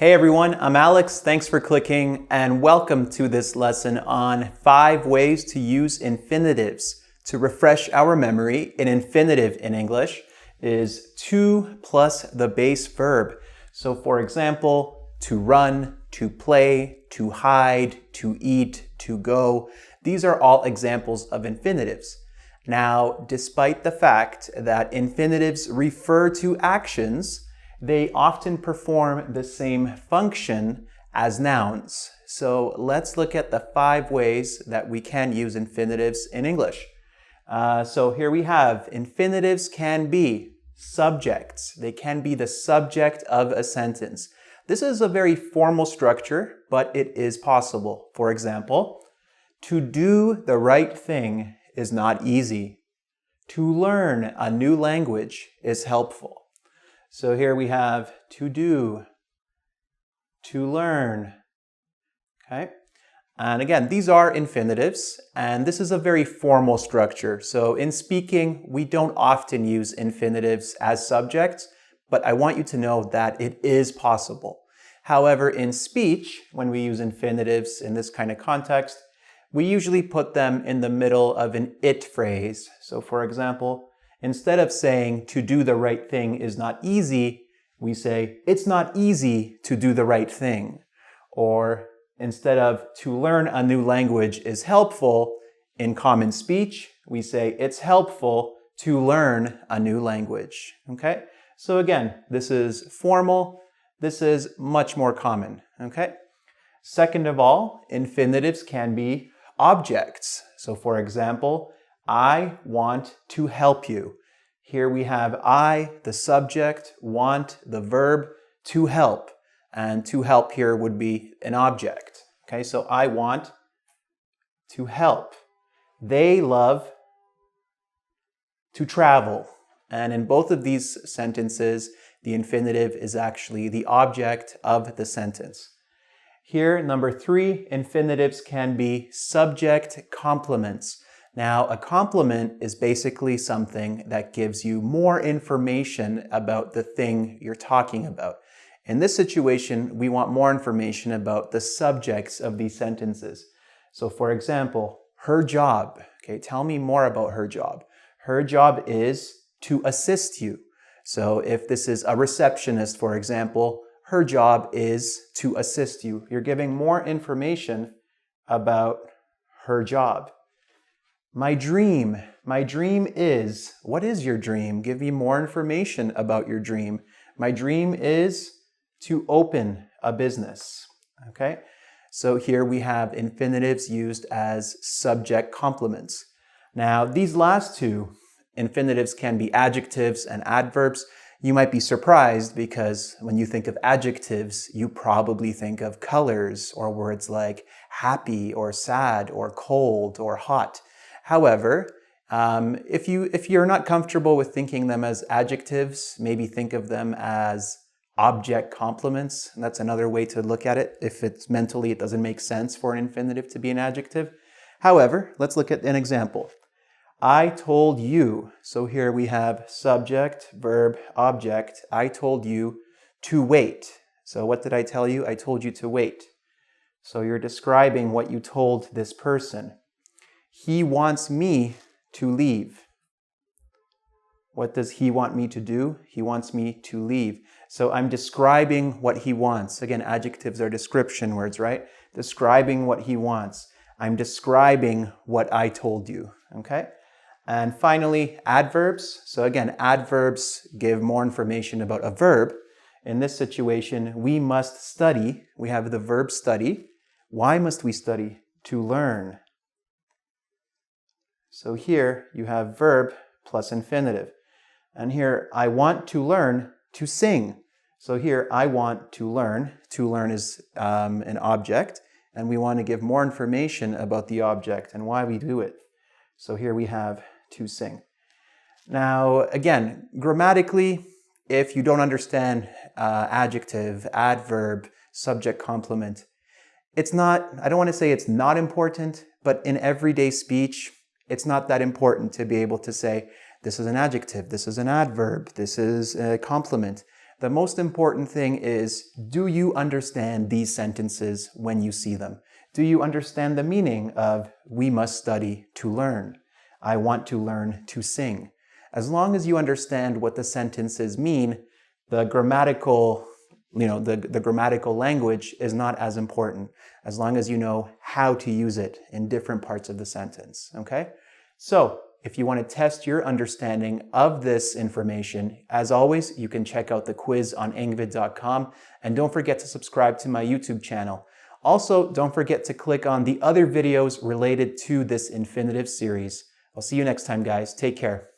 Hey everyone, I'm Alex. Thanks for clicking and welcome to this lesson on 5 ways to use infinitives. To refresh our memory, an infinitive in English is to plus the base verb. So for example, to run, to play, to hide, to eat, to go. These are all examples of infinitives. Now, despite the fact that infinitives refer to actions, they often perform the same function as nouns. So let's look at the 5 ways that we can use infinitives in English. So here we have infinitives can be subjects. They can be the subject of a sentence. This is a very formal structure, but it is possible. For example, to do the right thing is not easy. To learn a new language is helpful. So here we have to do, to learn, okay? And again, these are infinitives, and this is a very formal structure. So in speaking, we don't often use infinitives as subjects, but I want you to know that it is possible. However, in speech, when we use infinitives in this kind of context, we usually put them in the middle of an it phrase. So for example, instead of saying to do the right thing is not easy, we say it's not easy to do the right thing. Or instead of to learn a new language is helpful, in common speech, we say it's helpful to learn a new language. Okay? So again, this is formal. This is much more common. Okay? Second of all, infinitives can be objects. So for example, I want to help you. Here we have I, the subject, want, the verb, to help. And to help here would be an object. Okay, so I want to help. They love to travel. And in both of these sentences, the infinitive is actually the object of the sentence. Here, number 3, infinitives can be subject complements. Now, a complement is basically something that gives you more information about the thing you're talking about. In this situation, we want more information about the subjects of these sentences. So for example, her job. Okay, tell me more about her job. Her job is to assist you. So if this is a receptionist, for example, her job is to assist you. You're giving more information about her job. My dream is, what is your dream? Give me more information about your dream. My dream is to open a business, okay? So here we have infinitives used as subject complements. Now, these last two, infinitives can be adjectives and adverbs. You might be surprised because when you think of adjectives, you probably think of colors or words like happy or sad or cold or hot. However, if you're not comfortable with thinking them as adjectives, maybe think of them as object complements. And that's another way to look at it if it's mentally it doesn't make sense for an infinitive to be an adjective. However, let's look at an example. I told you. So here we have subject, verb, object. I told you to wait. So what did I tell you? I told you to wait. So you're describing what you told this person. He wants me to leave. What does he want me to do? He wants me to leave. So I'm describing what he wants. Again, adjectives are description words, right? Describing what he wants. I'm describing what I told you, okay? And finally, adverbs. So again, adverbs give more information about a verb. In this situation, we must study. We have the verb study. Why must we study? To learn. So here you have verb plus infinitive. And here, I want to learn to sing. So here, I want to learn. To learn is an object. And we want to give more information about the object and why we do it. So here we have to sing. Now, again, grammatically, if you don't understand adjective, adverb, subject complement, it's not, I don't want to say it's not important, but in everyday speech, it's not that important to be able to say, this is an adjective, this is an adverb, this is a complement. The most important thing is, do you understand these sentences when you see them? Do you understand the meaning of we must study to learn? I want to learn to sing. As long as you understand what the sentences mean, the grammatical the grammatical language is not as important, as long as you know how to use it in different parts of the sentence, okay? So, if you want to test your understanding of this information, as always, you can check out the quiz on engVid.com, and don't forget to subscribe to my YouTube channel. Also, don't forget to click on the other videos related to this infinitive series. I'll see you next time, guys. Take care.